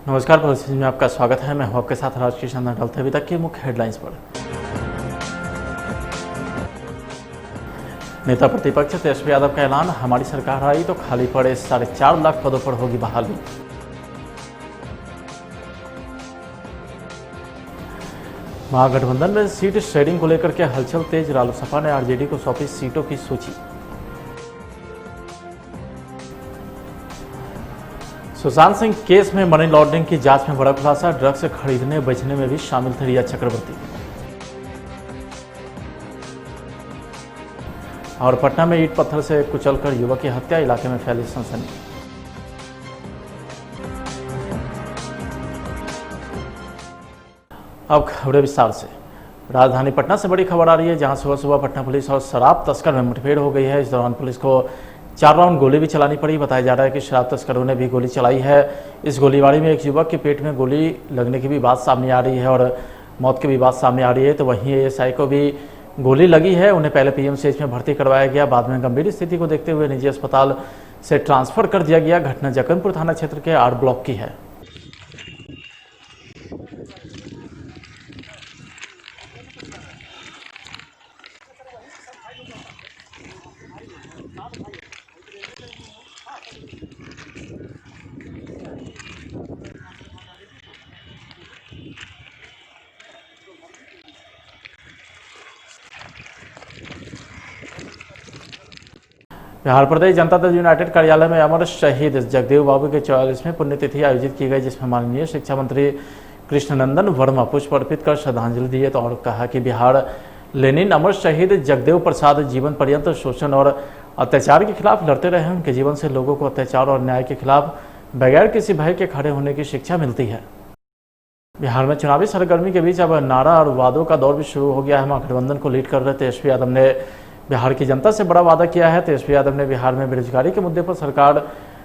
नमस्कार, पॉलिसी में आपका स्वागत है। मैं हूं आपके साथ राजकीय चंदन डलते। अभी तक की मुख्य हेडलाइंस पर। नेता प्रतिपक्ष तेजस्वी यादव का ऐलान, हमारी सरकार आई तो खाली पड़े 4.5 लाख पदों पर होगी बहाली। महागठबंधन में सीट शेयरिंग को लेकर के हलचल तेज, रालोसपा ने आरजेडी को सौंपी सीटों की सूची। सुशांत सिंह केस में मनी लॉन्ड्रिंग की जांच में बड़ा खुलासा, ड्रग्स खरीदने बेचने में भी शामिल थे रिया चक्रवर्ती। और पटना में ईंट पत्थर से कुचलकर युवक की हत्या, इलाके में फैली सनसनी। अब खबरें विस्तार से। राजधानी पटना से बड़ी खबर आ रही है, जहां सुबह सुबह पटना पुलिस और शराब तस्कर में मुठभेड़ हो गई है। इस दौरान पुलिस को 4 राउंड गोली भी चलानी पड़ी। बताया जा रहा है कि शराब तस्करों ने भी गोली चलाई है। इस गोलीबारी में एक युवक के पेट में गोली लगने की भी बात सामने आ रही है और मौत की भी बात सामने आ रही है। तो वहीं एएसआई को भी गोली लगी है। उन्हें पहले पीएमसीएच में भर्ती करवाया गया, बाद में गंभीर स्थिति को देखते हुए निजी अस्पताल से ट्रांसफर कर दिया गया। घटना जक्कनपुर थाना क्षेत्र के आर ब्लॉक की है। बिहार प्रदेश जनता दल यूनाइटेड कार्यालय में अमर शहीद जगदेव बाबू के 44वें पुण्यतिथि आयोजित की गई, जिसमें माननीय शिक्षा मंत्री कृष्णनंदन वर्मा पुष्प अर्पित कर श्रद्धांजलि दिए। तो और कहा कि बिहार लेनिन अमर शहीद जगदेव प्रसाद जीवन पर्यंत शोषण और अत्याचार के खिलाफ लड़ते रहे। उनके जीवन से लोगों को अत्याचार और न्याय के खिलाफ बगैर किसी भय के खड़े होने की शिक्षा मिलती है। बिहार में चुनावी सरगर्मी के बीच अब नारा और वादों का दौर भी शुरू हो गया है। महागठबंधन को लीड कर रहे तेजस्वी यादव ने बिहार की जनता से बड़ा वादा किया है। तेजस्वी यादव ने बिहार में बेरोजगारी के मुद्दे पर सरकार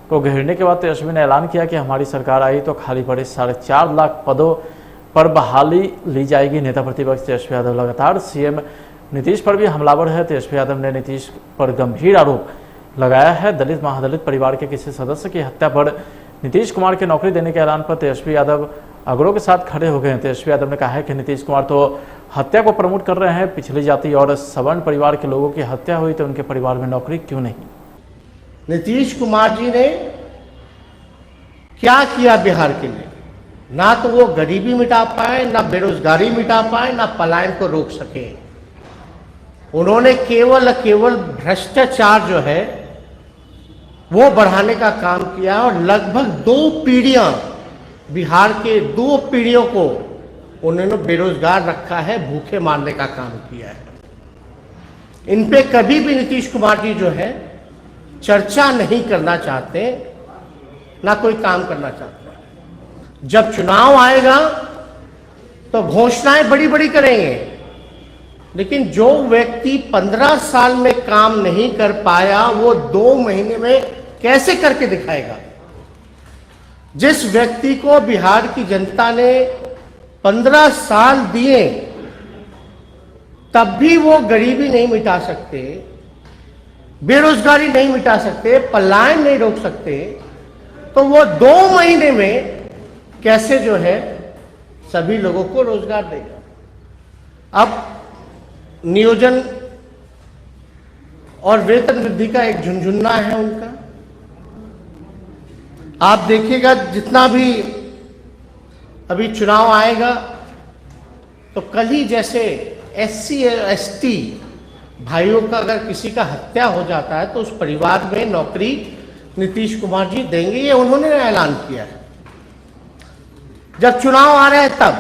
को घेरने के बाद तेजस्वी ने ऐलान किया कि हमारी सरकार आई तो खाली पड़े 4.5 लाख पदों पर बहाली ली जाएगी। नेता प्रतिपक्ष तेजस्वी यादव लगातार सीएम नीतीश पर भी हमलावर है। तेजस्वी यादव ने नीतीश पर गंभीर आरोप लगाया है। दलित महादलित परिवार के किसी सदस्य की हत्या पर नीतीश कुमार की नौकरी देने के ऐलान पर तेजस्वी यादव अगरों के साथ खड़े हो गए। तेजस्वी यादव ने कहा है कि नीतीश कुमार तो हत्या को प्रमोट कर रहे हैं। पिछड़ी जाति और सवर्ण परिवार के लोगों की हत्या हुई तो उनके परिवार में नौकरी क्यों नहीं। नीतीश कुमार जी ने क्या किया बिहार के लिए? ना तो वो गरीबी मिटा पाए, ना बेरोजगारी मिटा पाए, ना पलायन को रोक सके। उन्होंने केवल भ्रष्टाचार जो है वो बढ़ाने का काम किया और लगभग 2 पीढ़ियां, बिहार के 2 पीढ़ियों को उन्होंने बेरोजगार रखा है, भूखे मारने का काम किया है। इन पे कभी भी नीतीश कुमार जी जो है चर्चा नहीं करना चाहते, ना कोई काम करना चाहते। जब चुनाव आएगा तो घोषणाएं बड़ी बड़ी करेंगे, लेकिन जो व्यक्ति 15 साल में काम नहीं कर पाया वो 2 महीने में कैसे करके दिखाएगा? जिस व्यक्ति को बिहार की जनता ने 15 साल दिए तब भी वो गरीबी नहीं मिटा सकते, बेरोजगारी नहीं मिटा सकते, पलायन नहीं रोक सकते, तो वो 2 महीने में कैसे जो है सभी लोगों को रोजगार देगा? अब नियोजन और वेतन वृद्धि का एक झुनझुन्ना है उनका। आप देखिएगा जितना भी अभी चुनाव आएगा तो कल ही जैसे SC ST भाइयों का अगर किसी का हत्या हो जाता है तो उस परिवार में नौकरी नीतीश कुमार जी देंगे, ये उन्होंने ऐलान किया है जब चुनाव आ रहे हैं तब।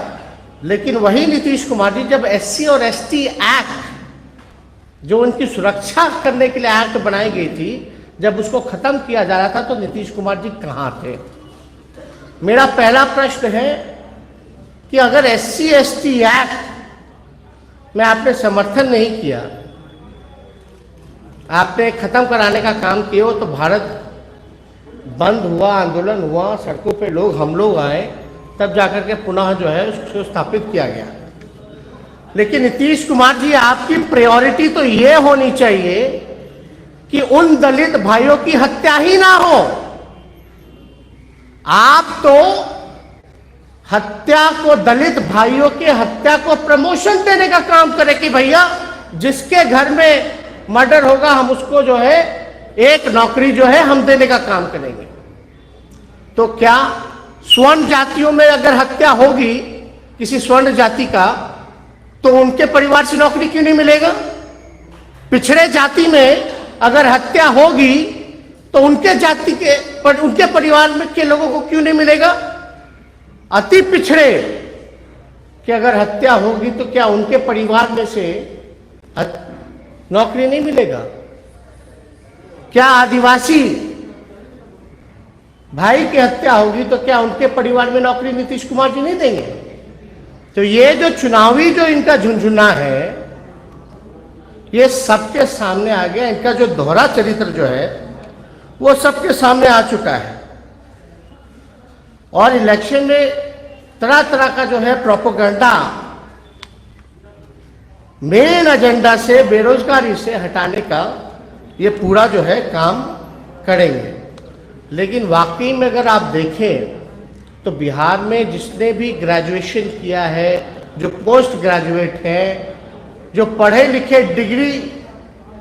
लेकिन वही नीतीश कुमार जी जब SC और ST एक्ट जो उनकी सुरक्षा करने के लिए एक्ट बनाई गई थी, जब उसको खत्म किया जा रहा था तो नीतीश कुमार जी कहां थे? मेरा पहला प्रश्न है कि अगर SC ST एक्ट में आपने समर्थन नहीं किया, आपने खत्म कराने का काम किया हो, तो भारत बंद हुआ, आंदोलन हुआ, सड़कों पे हम लोग आए, तब जाकर के पुनः जो है उसको स्थापित किया गया। लेकिन नीतीश कुमार जी आपकी प्रायोरिटी तो ये होनी चाहिए कि उन दलित भाइयों की हत्या ही ना हो। आप तो हत्या को, दलित भाइयों की हत्या को प्रमोशन देने का काम करे कि भैया जिसके घर में मर्डर होगा हम उसको जो है एक नौकरी जो है हम देने का काम करेंगे। तो क्या स्वर्ण जातियों में अगर हत्या होगी किसी स्वर्ण जाति का तो उनके परिवार से नौकरी क्यों नहीं मिलेगा? पिछड़े जाति में अगर हत्या होगी तो उनके जाति के उनके परिवार में के लोगों को क्यों नहीं मिलेगा? अति पिछड़े कि अगर हत्या होगी तो क्या उनके परिवार में से नौकरी नहीं मिलेगा? क्या आदिवासी भाई की हत्या होगी तो क्या उनके परिवार में नौकरी नीतीश कुमार जी नहीं देंगे? तो ये जो चुनावी जो इनका झुंझुना है ये सबके सामने आ गया। इनका जो दोहरा चरित्र जो है वो सबके सामने आ चुका है। और इलेक्शन में तरह तरह का जो है प्रोपेगेंडा मेन एजेंडा से बेरोजगारी से हटाने का ये पूरा जो है काम करेंगे। लेकिन वाकई में अगर आप देखें तो बिहार में जिसने भी ग्रेजुएशन किया है, जो पोस्ट ग्रेजुएट हैं, जो पढ़े लिखे डिग्री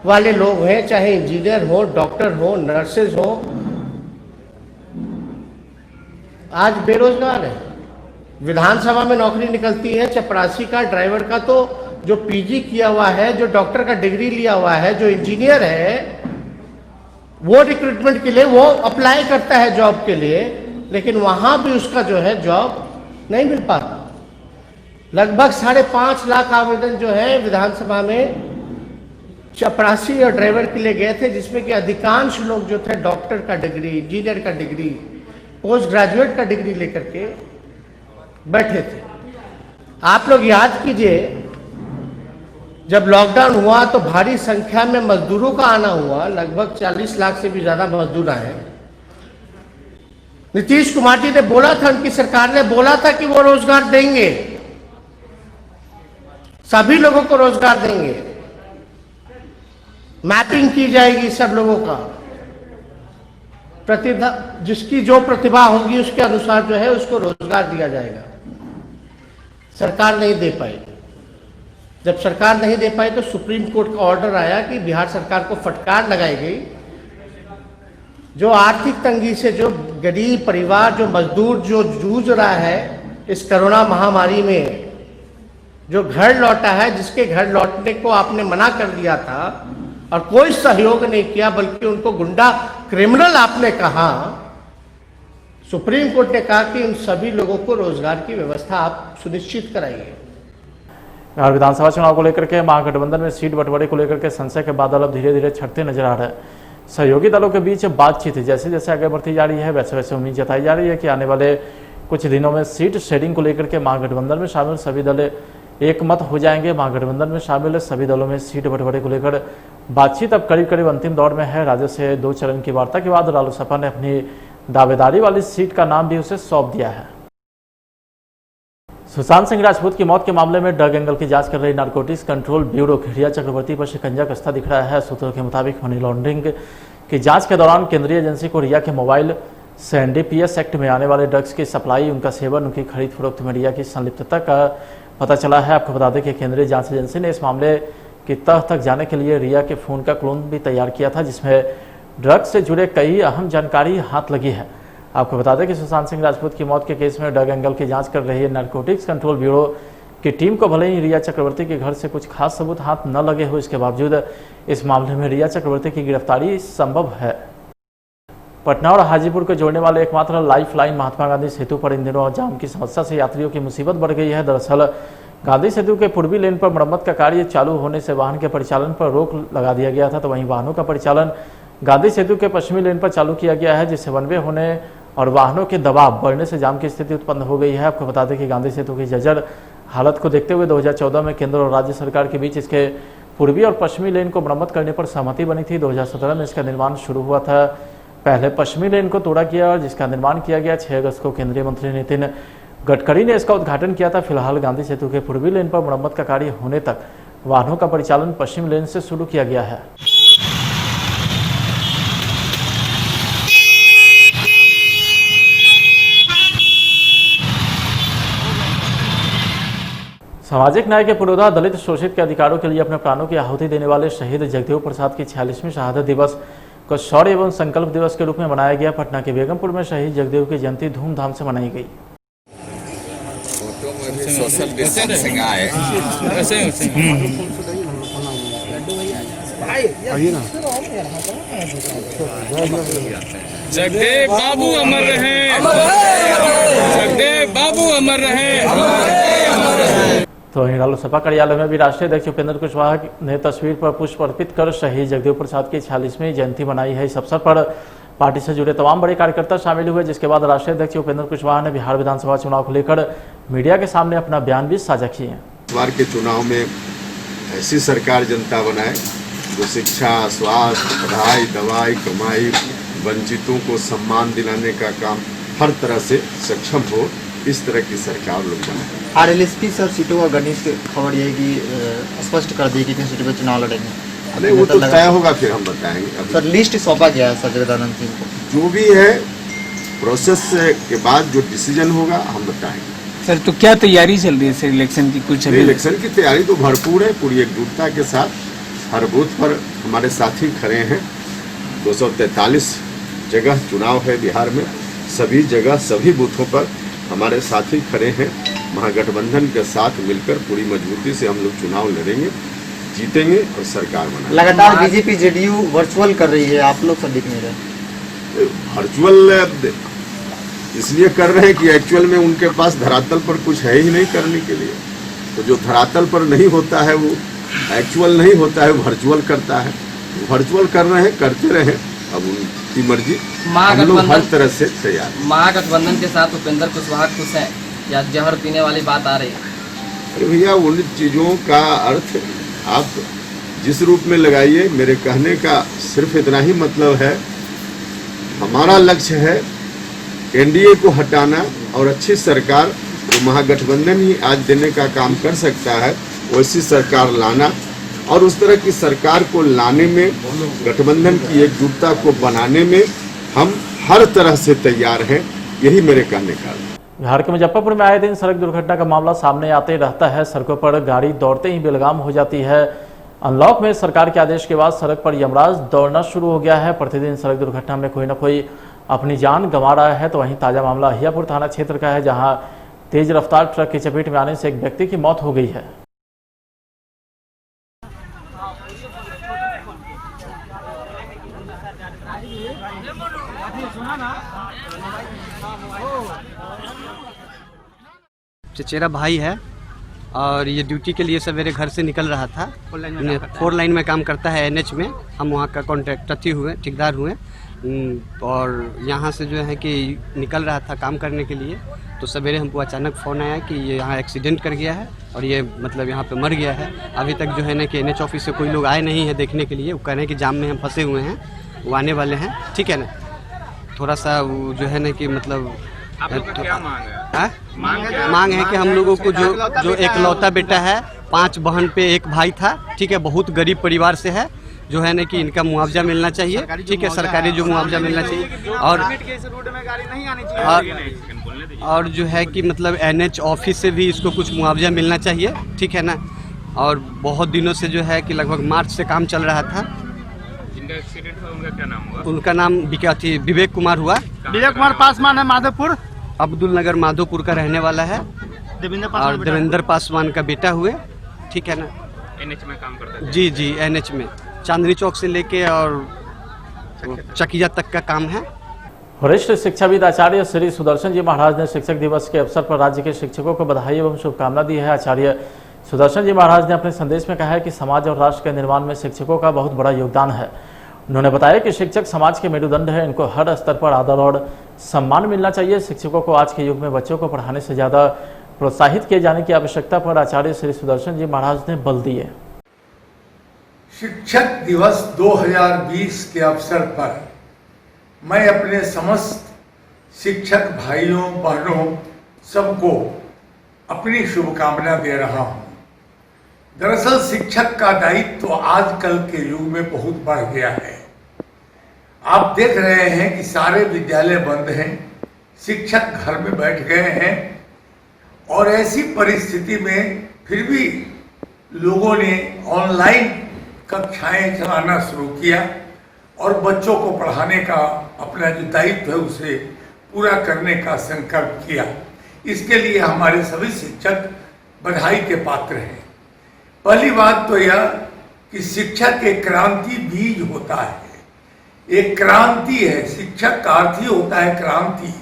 वाले लोग हैं, चाहे इंजीनियर हो, डॉक्टर हो, नर्सेज हो, आज बेरोजगार है। विधानसभा में नौकरी निकलती है चपरासी का, ड्राइवर का, तो जो पीजी किया हुआ है, जो डॉक्टर का डिग्री लिया हुआ है, जो इंजीनियर है, वो रिक्रूटमेंट के लिए वो अप्लाई करता है जॉब के लिए, लेकिन वहां भी उसका जो है जॉब नहीं मिल पाता। लगभग 5.5 लाख आवेदन जो है विधानसभा में चपरासी और ड्राइवर के लिए गए थे, जिसमें कि अधिकांश लोग जो थे डॉक्टर का डिग्री, इंजीनियर का डिग्री, पोस्ट ग्रेजुएट का डिग्री लेकर के बैठे थे। आप लोग याद कीजिए जब लॉकडाउन हुआ तो भारी संख्या में मजदूरों का आना हुआ, लगभग 40 लाख से भी ज्यादा मजदूर आए। नीतीश कुमार जी ने बोला था, उनकी सरकार ने बोला था कि वो रोजगार देंगे, सभी लोगों को रोजगार देंगे, मैपिंग की जाएगी सब लोगों का, प्रतिभा जिसकी जो प्रतिभा होगी उसके अनुसार जो है उसको रोजगार दिया जाएगा। सरकार नहीं दे पाई। जब सरकार नहीं दे पाई तो सुप्रीम कोर्ट का ऑर्डर आया कि बिहार सरकार को फटकार लगाई गई। जो आर्थिक तंगी से जो गरीब परिवार, जो मजदूर जो जूझ रहा है इस कोरोना महामारी में, जो घर लौटा है, जिसके घर लौटने को आपने मना कर दिया था और कोई सहयोग नहीं किया, बल्कि उनको गुंडा क्रिमिनल आपने कहा, सुप्रीम कोर्ट ने कहा कि उन सभी लोगों को रोजगार की व्यवस्था आप सुनिश्चित कराइए। बिहार विधानसभा चुनाव को लेकर के महागठबंधन में सीट बंटवारे को लेकर के संशय के बादल अब धीरे धीरे छटते नजर आ रहे हैं। सहयोगी दलों के बीच बातचीत जैसे जैसे आगे बढ़ती जा रही है, वैसे वैसे उम्मीद जताई जा रही है कि आने वाले कुछ दिनों में सीट शेयरिंग को लेकर के महागठबंधन में शामिल सभी दल एक मत हो जाएंगे। महागठबंधन में शामिल सभी दलों में सीट बंटवारे को लेकर बातचीत अब करीब करीब अंतिम दौर में है। राजद से 2 चरण की वार्ता के बाद रालोसपा ने अपनी दावेदारी वाली सीट का नाम भी उसे सौंप दिया है। सुशांत सिंह राजपूत की मौत के मामले में ड्रग एंगल की जांच कर रही नारकोटिक्स कंट्रोल ब्यूरो रिया चक्रवर्ती पर शिकंजा कसता दिख रहा है। सूत्रों के मुताबिक मनी लॉन्ड्रिंग की जांच के दौरान केंद्रीय एजेंसी को रिया के मोबाइल से एनडीपीएस एक्ट में आने वाले ड्रग्स की सप्लाई, उनका सेवन, उनकी खरीद फरोख्त में रिया की संलिप्तता का पता चला है। आपको बता दें कि केंद्रीय जांच एजेंसी ने इस मामले की तह तक जाने के लिए रिया के फोन का क्लोन भी तैयार किया था, जिसमें ड्रग्स से जुड़े कई अहम जानकारी हाथ लगी है। आपको बता दें कि सुशांत सिंह राजपूत की मौत के केस में ड्रग एंगल की जांच कर रही नारकोटिक्स कंट्रोल ब्यूरो की टीम को भले ही रिया चक्रवर्ती के घर से कुछ खास सबूत हाथ न लगे हो, इसके बावजूद इस मामले में रिया चक्रवर्ती की गिरफ्तारी संभव है। पटना और हाजीपुर को जोड़ने वाले एकमात्र लाइफ लाइन महात्मा गांधी सेतु पर इन दिनों जाम की समस्या से यात्रियों की मुसीबत बढ़ गई है। दरअसल गांधी सेतु के पूर्वी लेन पर मरम्मत का कार्य चालू होने से वाहन के परिचालन पर रोक लगा दिया गया था, तो वहीं वाहनों का परिचालन गांधी सेतु के पश्चिमी लेन पर चालू किया गया है, जिससे वन वे होने और वाहनों के दबाव बढ़ने से जाम की स्थिति उत्पन्न हो गई है। आपको बता दें कि गांधी सेतु की जर्जर हालत को देखते हुए 2014 में केंद्र और राज्य सरकार के बीच इसके पूर्वी और पश्चिमी लेन को मरम्मत करने पर सहमति बनी थी। 2017 में इसका निर्माण शुरू हुआ था। पहले पश्चिमी लेन को तोड़ा गया और जिसका निर्माण किया गया। 6 अगस्त को केंद्रीय मंत्री नितिन गडकरी ने इसका उद्घाटन किया था। फिलहाल गांधी सेतु के पूर्वी लेन पर मरम्मत का कार्य होने तक वाहनों का परिचालन पश्चिम लेन से शुरू किया गया है। सामाजिक न्याय के पुरोधा दलित शोषित के अधिकारों के लिए अपने प्राणों की आहुति देने वाले शहीद जगदेव प्रसाद की 46वीं शहादत दिवस को शौर्य एवं संकल्प दिवस के रूप में मनाया गया। पटना के बेगमपुर में शहीद जगदेव की जयंती धूमधाम से मनाई गई। सोशल डिस्टेंसिंग आए जगदेव बाबू अमर रहे, जगदेव बाबू अमर रहे। तो वहीं रालोसपा कार्यालय में भी राष्ट्रीय अध्यक्ष उपेंद्र कुशवाहा ने तस्वीर पर पुष्प अर्पित कर शहीद जगदेव प्रसाद की 46वीं जयंती मनाई है। इस अवसर पर पार्टी से जुड़े तमाम बड़े कार्यकर्ता शामिल हुए, जिसके बाद राष्ट्रीय अध्यक्ष उपेंद्र कुशवाहा ने बिहार विधानसभा चुनाव को लेकर मीडिया के सामने अपना बयान भी साझा किए। इस बार के चुनाव में ऐसी सरकार जनता बनाए जो शिक्षा, स्वास्थ्य, पढ़ाई, दवाई, कमाई, वंचितों को सम्मान दिलाने का काम हर तरह से सक्षम हो, इस तरह की सरकार लोग बनाए। आरएलएसपी सर सीटों का गणित की खबर यह कि स्पष्ट कर दी कि कितनी सीटों पर चुनाव लड़ेंगे। नहीं, वो तो तय होगा, फिर हम बताएंगे। सर लिस्ट सौंपा गया है सर जगदानंद सिंह को, जो भी है प्रोसेस के बाद जो डिसीजन होगा हम बताएंगे। सर तो क्या तैयारी चल रही है सर इलेक्शन की? कुछ अभी इलेक्शन की तैयारी तो भरपूर है, पूरी एकजुटता के साथ हर बूथ पर हमारे साथी खड़े हैं। 243 जगह चुनाव है बिहार में, सभी जगह सभी बूथों पर हमारे साथी खड़े हैं। महागठबंधन के साथ मिलकर पूरी मजबूती से हम लोग चुनाव लड़ेंगे, जीतेंगे और सरकार बनाएंगे। लगातार बीजेपी जेडीयू वर्चुअल कर रही है, आप लोग सब दिख नहीं रहे। वर्चुअल इसलिए कर रहे हैं कि एक्चुअल में उनके पास धरातल पर कुछ है ही नहीं करने के लिए। तो जो धरातल पर नहीं होता है वो एक्चुअल नहीं होता है, वर्चुअल करता है। वर्चुअल कर रहे हैं, करते रहे, अब उनकी मर्जी। हम लोग हर तरह से तैयार। महागठबंधन के साथ उपेंद्र कुशवाहा खुश है या जहर पीने वाली बात आ रही है? अरे भैया, उन चीज़ों का अर्थ आप जिस रूप में लगाइए, मेरे कहने का सिर्फ इतना ही मतलब है, हमारा लक्ष्य है एनडीए को हटाना और अच्छी सरकार जो महागठबंधन ही आज देने का काम कर सकता है वैसी सरकार लाना, और उस तरह की सरकार को लाने में, गठबंधन की एकजुटता को बनाने में हम हर तरह से तैयार हैं। यही मेरे कहने का। बिहार के मुजफ्फरपुर में आए दिन सड़क दुर्घटना का मामला सामने आते रहता है। सड़कों पर गाड़ी दौड़ते ही बेलगाम हो जाती है। अनलॉक में सरकार के आदेश के बाद सड़क पर यमराज दौड़ना शुरू हो गया है। प्रतिदिन सड़क दुर्घटना में कोई न कोई अपनी जान गंवा रहा है। तो वहीं ताजा मामला अहियापुर थाना क्षेत्र का है, जहां तेज रफ्तार ट्रक की चपेट में आने से एक व्यक्ति की मौत हो गई है। चचेरा भाई है और ये ड्यूटी के लिए सवेरे घर से निकल रहा था। 4 लाइन में काम करता है एनएच में। हम वहाँ का कॉन्ट्रैक्टर हुए, ठेकेदार हुए, और यहाँ से जो है कि निकल रहा था काम करने के लिए। तो सवेरे हमको अचानक फ़ोन आया कि ये यहाँ एक्सीडेंट कर गया है और ये मतलब यहाँ पे मर गया है। अभी तक जो है ना कि एनएच ऑफिस से कोई लोग आए नहीं है देखने के लिए। वो कह रहे हैं कि जाम में हम फंसे हुए हैं, वो आने वाले हैं, ठीक है ना। थोड़ा सा वो जो है ना कि मतलब आप लोगों का क्या मांग है? मांग है कि हम लोगों को जो एकलौता बेटा है, 5 बहन पे 1 भाई था, ठीक है, बहुत गरीब परिवार से है, जो है ना कि इनका मुआवजा मिलना चाहिए, ठीक है, सरकारी जो मुआवजा मिलना चाहिए। और जो है कि मतलब एनएच ऑफिस से भी इसको कुछ मुआवजा मिलना चाहिए, ठीक है ना। और बहुत दिनों से जो है कि लगभग मार्च से काम चल रहा था। जिनका एक्सीडेंट हुआ उनका क्या नाम हुआ? उनका नाम विवेक कुमार हुआ। विवेक कुमार पासवान है, माधोपुर, अब्दुल नगर माधोपुर का रहने वाला है, और देवेंद्र पासवान का बेटा हुए, ठीक है ना। एनएच में काम करता है? जी एनएच में चांदनी चौक से लेके और चकिया तक का काम है। वरिष्ठ शिक्षाविद आचार्य श्री सुदर्शन जी महाराज ने शिक्षक दिवस के अवसर पर राज्य के शिक्षकों को बधाई एवं शुभकामना दी है। आचार्य सुदर्शन जी महाराज ने अपने संदेश में कहा है कि समाज और राष्ट्र के निर्माण में शिक्षकों का बहुत बड़ा योगदान है। उन्होंने बताया कि शिक्षक समाज के मेरुदंड है, इनको हर स्तर पर आदर और सम्मान मिलना चाहिए। शिक्षकों को आज के युग में बच्चों को पढ़ाने से ज़्यादा प्रोत्साहित किए जाने की आवश्यकता पर आचार्य श्री सुदर्शन जी महाराज ने बल दिए। शिक्षक दिवस 2020 के अवसर पर मैं अपने समस्त शिक्षक भाइयों बहनों सबको अपनी शुभकामना दे रहा हूं। दरअसल शिक्षक का दायित्व तो आजकल के युग में बहुत बढ़ गया है। आप देख रहे हैं कि सारे विद्यालय बंद हैं, शिक्षक घर में बैठ गए हैं, और ऐसी परिस्थिति में फिर भी लोगों ने ऑनलाइन कक्षाएं चलाना शुरू किया और बच्चों को पढ़ाने का अपना जो दायित्व है उसे पूरा करने का संकल्प किया। इसके लिए हमारे सभी शिक्षक बधाई के पात्र हैं। पहली बात तो यह कि शिक्षक एक क्रांति बीज होता है, एक क्रांति है। शिक्षक का अर्थ ही होता है क्रांति,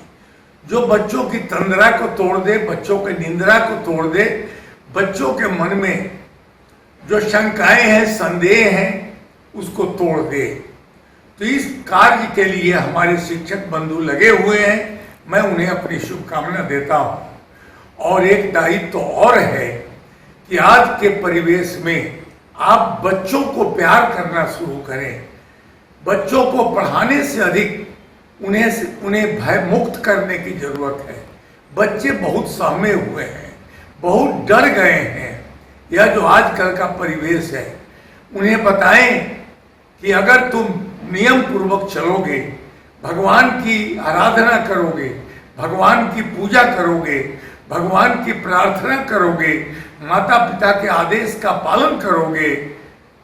जो बच्चों की तंद्रा को तोड़ दे, बच्चों के निंद्रा को तोड़ दे, बच्चों के मन में जो शंकाएं हैं, संदेह हैं, उसको तोड़ दे। तो इस कार्य के लिए हमारे शिक्षक बंधु लगे हुए हैं, मैं उन्हें अपनी शुभकामना देता हूं। और एक दायित्व तो और है कि आज के परिवेश में आप बच्चों को प्यार करना शुरू करें। बच्चों को पढ़ाने से अधिक उन्हें भय मुक्त करने की जरूरत है। बच्चे बहुत सहमे हुए हैं, बहुत डर गए हैं। यह जो आजकल का परिवेश है, उन्हें बताएं कि अगर तुम नियम पूर्वक चलोगे, भगवान की आराधना करोगे, भगवान की पूजा करोगे, भगवान की प्रार्थना करोगे, माता पिता के आदेश का पालन करोगे,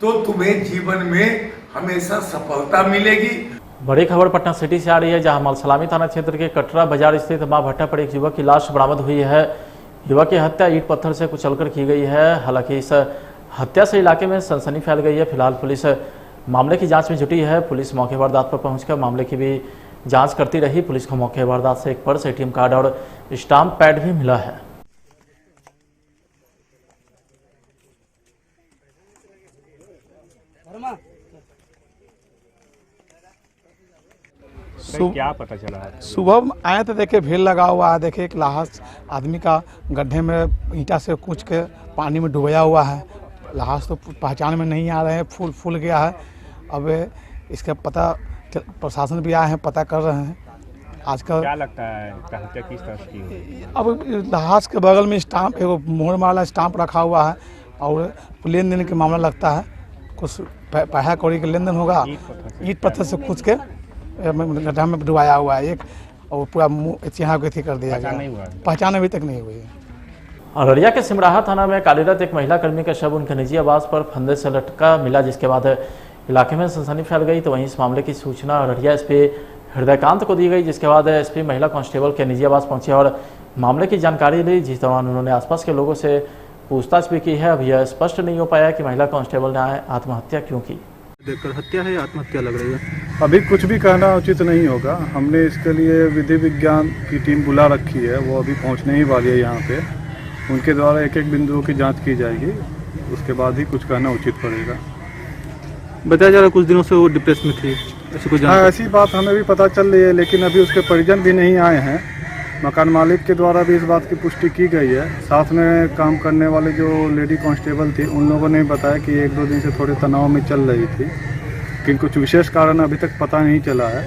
तो तुम्हें जीवन में हमेशा सफलता मिलेगी। बड़ी खबर पटना सिटी से आ रही है, जहां मलसलामी थाना क्षेत्र के कटरा बाजार स्थित मां भट्टा पर एक युवक की लाश बरामद हुई है। युवक की हत्या ईंट पत्थर से कुचलकर की गई है। हालांकि इस हत्या से इलाके में सनसनी फैल गई है। फिलहाल पुलिस मामले की जांच में जुटी है। पुलिस मौके वारदात पर पहुंचकर मामले की भी जांच करती रही। पुलिस को मौके वारदात से एक पर्स, ATM कार्ड और स्टाम्प पैड भी मिला है। क्या पता चला? सुबह आए तो देखे भीड़ लगा हुआ है। देखे एक लाश आदमी का गड्ढे में ईंटा से कूच के पानी में डुबाया हुआ है। लाश तो पहचान में नहीं आ रहे हैं, फूल गया है। अब इसका पता प्रशासन भी आए हैं, पता कर रहे हैं। आजकल क्या लगता है हत्या किस तरह की हुई? अब लाश के बगल में स्टाम्प, एगो मोहर वाला स्टाम्प रखा हुआ है और लेन देन के मामला लगता है। कुछ पैसा कौड़ी का लेन देन होगा। ईंट पत्थर से कूच के गड्ढा में डुबाया हुआ है एक, और पूरा मुँह यहाँ को कर दिया गया। पहचान अभी तक नहीं हुई है। अररिया के सिमराहा थाना में कार्यरत एक महिला कर्मी का शव उनके निजी आवास पर फंदे से लटका मिला, जिसके बाद इलाके में सनसनी फैल गई। तो वहीं इस मामले की सूचना अररिया SP हृदयकांत को दी गई, जिसके बाद SP महिला कांस्टेबल के निजी आवास पहुंचे और मामले की जानकारी ली, जिस दौरान उन्होंने आसपास के लोगों से पूछताछ भी की है। अब यह स्पष्ट नहीं हो पाया कि महिला कांस्टेबल ने आत्महत्या क्यों की। देखकर हत्या है या आत्महत्या लग रही है। अभी कुछ भी कहना उचित नहीं होगा। हमने इसके लिए विधि विज्ञान की टीम बुला रखी है, वो अभी पहुंचने ही वाली है यहाँ पे। उनके द्वारा एक एक बिंदुओं की जांच की जाएगी, उसके बाद ही कुछ कहना उचित पड़ेगा। बताया जा रहा है कुछ दिनों से वो डिप्रेस में थी, ऐसी कुछ? हाँ, ऐसी बात हमें भी पता चल रही है, लेकिन अभी उसके परिजन भी नहीं आए हैं। मकान मालिक के द्वारा भी इस बात की पुष्टि की गई है। साथ में काम करने वाले जो लेडी कांस्टेबल थी, उन लोगों ने बताया कि 1-2 दिन से थोड़े तनाव में चल रही थी, लेकिन कुछ विशेष कारण अभी तक पता नहीं चला है।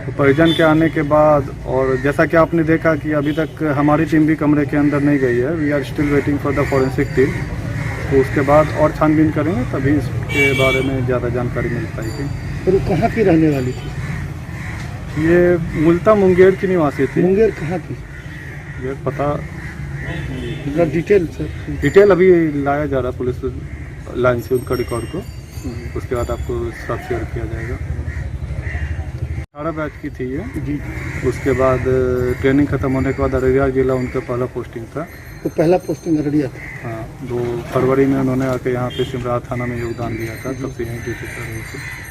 तो परिजन के आने के बाद, और जैसा कि आपने देखा कि अभी तक हमारी टीम भी कमरे के अंदर नहीं गई है, we are still waiting for the forensic team. तो उसके बाद और छानबीन करेंगे, तभी इसके बारे में ज़्यादा जानकारी मिल पाएगी। और कहाँ की रहने वाली थी? ये मूलतः मुंगेर की निवासी थी। मुंगेर कहाँ की? ये पता डिटेल अभी लाया जा रहा है पुलिस लाइन से उनका रिकॉर्ड को, उसके बाद आपको साथ शेयर किया जाएगा। 18 बैच की थी ये जी। उसके बाद ट्रेनिंग खत्म होने के बाद अररिया जिला उनका पहला पोस्टिंग था। तो पहला पोस्टिंग अररिया था? हाँ, 2 फरवरी में उन्होंने आके यहाँ पे सिमराहा थाना में योगदान दिया था, तब से यहीं ड्यूटी कर रहे थे।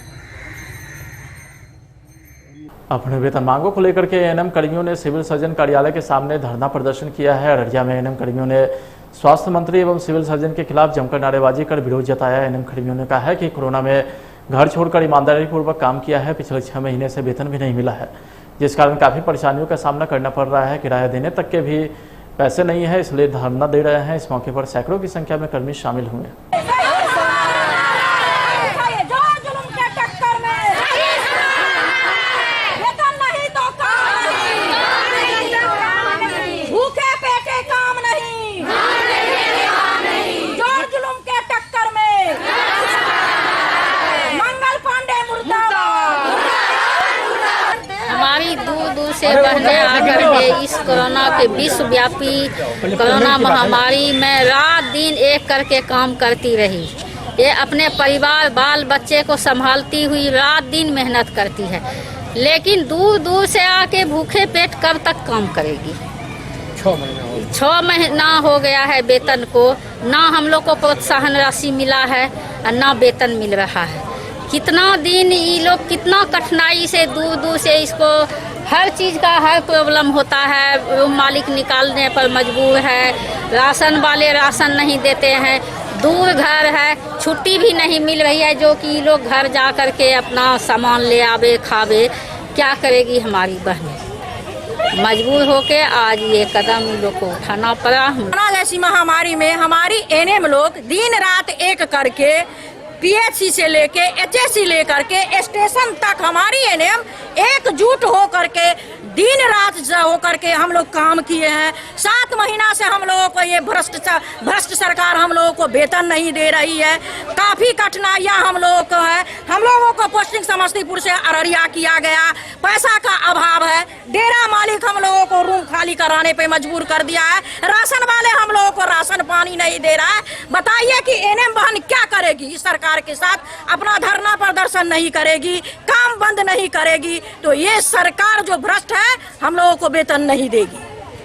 अपने वेतन मांगों को लेकर के ANM कर्मियों ने सिविल सर्जन कार्यालय के सामने धरना प्रदर्शन किया है। अररिया में ANM कर्मियों ने स्वास्थ्य मंत्री एवं सिविल सर्जन के खिलाफ जमकर नारेबाजी कर विरोध जताया। ANM कर्मियों ने कहा है कि कोरोना में घर छोड़कर ईमानदारी पूर्वक काम किया है। पिछले 6 महीने से वेतन भी नहीं मिला है, जिस कारण काफ़ी परेशानियों का सामना करना पड़ रहा है। किराया देने तक के भी पैसे नहीं है, इसलिए धरना दे रहे हैं। इस मौके पर सैकड़ों की संख्या में कर्मी शामिल हुए। दूर से बहने आकर के इस कोरोना के विश्वव्यापी कोरोना महामारी में रात दिन एक करके काम करती रही। ये अपने परिवार बाल बच्चे को संभालती हुई रात दिन मेहनत करती है, लेकिन दूर दूर से आके भूखे पेट कब तक काम करेगी। 6 महीना हो गया है वेतन को, ना हम लोग को प्रोत्साहन राशि मिला है और ना वेतन मिल रहा है। कितना दिन ये लोग कितना कठिनाई से दूर दूर से इसको हर चीज़ का हर प्रॉब्लम होता है। रूम मालिक निकालने पर मजबूर है, राशन वाले राशन नहीं देते हैं, दूर घर है, छुट्टी भी नहीं मिल रही है जो कि लोग घर जा कर के अपना सामान ले आवे खावे। क्या करेगी हमारी बहनें? मजबूर होके आज ये कदम इन लोग को उठाना पड़ा। कोरोना जैसी महामारी में हमारी एनएम लोग दिन रात एक करके पीएचसी से लेके एचएससी लेकर के स्टेशन तक हमारी एनएम एकजुट हो करके दिन रात हो करके हम लोग काम किए हैं। 7 महीना से हम लोगों को ये भ्रष्ट सरकार हम लोगों को वेतन नहीं दे रही है। काफी कठिनाइयां हम लोगों को है। हम लोगों को पोस्टिंग समस्तीपुर से अररिया किया गया, पैसा का अभाव है। डेरा मालिक हम लोगों को रूम खाली कराने पे मजबूर कर दिया है। राशन वाले हम लोगों को राशन पानी नहीं दे रहा है। बताइए कि एनएम बहन क्या करेगी इस सरकार के साथ? अपना धरना प्रदर्शन नहीं करेगी, काम बंद नहीं करेगी, तो ये सरकार जो भ्रष्ट है हम लोगों को वेतन नहीं देगी।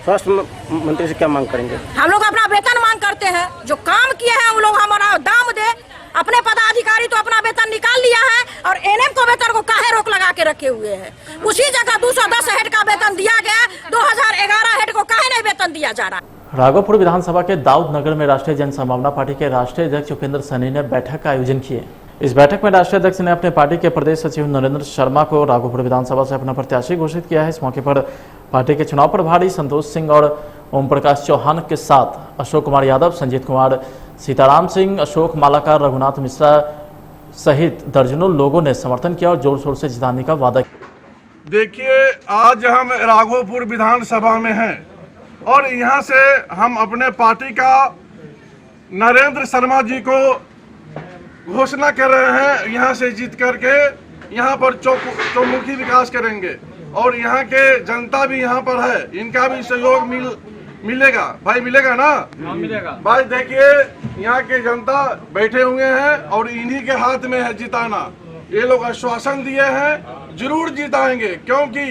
स्वास्थ्य मंत्री से क्या मांग करेंगे? हम लोग अपना वेतन मांग करते हैं, जो काम किए हैं वो लोग हमारा दाम दे। अपने पदाधिकारी तो अपना वेतन निकाल लिया है और एनएम को वेतन को काहे रोक लगा के रखे हुए हैं। उसी जगह 210 हेड का वेतन दिया गया, 2011 हेड को काहे नहीं वेतन दिया जा रहा। राघोपुर विधानसभा के दाऊद नगर में राष्ट्रीय जन संभावना पार्टी के राष्ट्रीय अध्यक्ष उपेंद्र सैनी ने बैठक का आयोजन किए। इस बैठक में राष्ट्रीय अध्यक्ष ने अपने पार्टी के प्रदेश सचिव नरेंद्र शर्मा को राघोपुर विधानसभा से अपना प्रत्याशी घोषित किया है। इस मौके पर पार्टी के चुनाव प्रभारी संतोष सिंह और ओम प्रकाश चौहान के साथ अशोक कुमार यादव, संजीत कुमार, सीताराम सिंह, अशोक मालाकार, रघुनाथ मिश्रा सहित दर्जनों लोगों ने समर्थन किया और जोर शोर से जिताने का वादा किया। देखिए, आज हम राघोपुर विधानसभा में हैं और यहाँ से हम अपने पार्टी का नरेंद्र शर्मा जी को घोषणा कर रहे हैं। यहाँ से जीत करके यहाँ पर चौमुखी विकास करेंगे और यहाँ के जनता भी यहाँ पर है, इनका भी सहयोग मिलेगा। भाई मिलेगा ना? मिलेगा भाई। देखिए, यहाँ के जनता बैठे हुए हैं और इन्हीं के हाथ में है जिताना। ये लोग आश्वासन दिए हैं, जरूर जिताएंगे, क्योंकि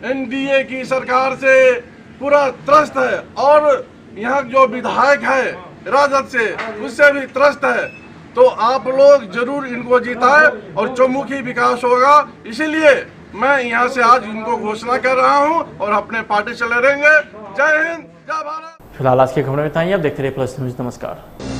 एनडीए की सरकार से पूरा त्रस्त है और यहाँ जो विधायक है राजद से उससे भी त्रस्त है। तो आप लोग जरूर इनको जिताएं और चौमुखी विकास होगा। इसीलिए मैं यहाँ से आज इनको घोषणा कर रहा हूँ और अपने पार्टी चले रहेंगे। जय हिंद, जय भारत। फिलहाल आज की खबर में इतना ही। अब देखते रहिए प्लस न्यूज। नमस्कार।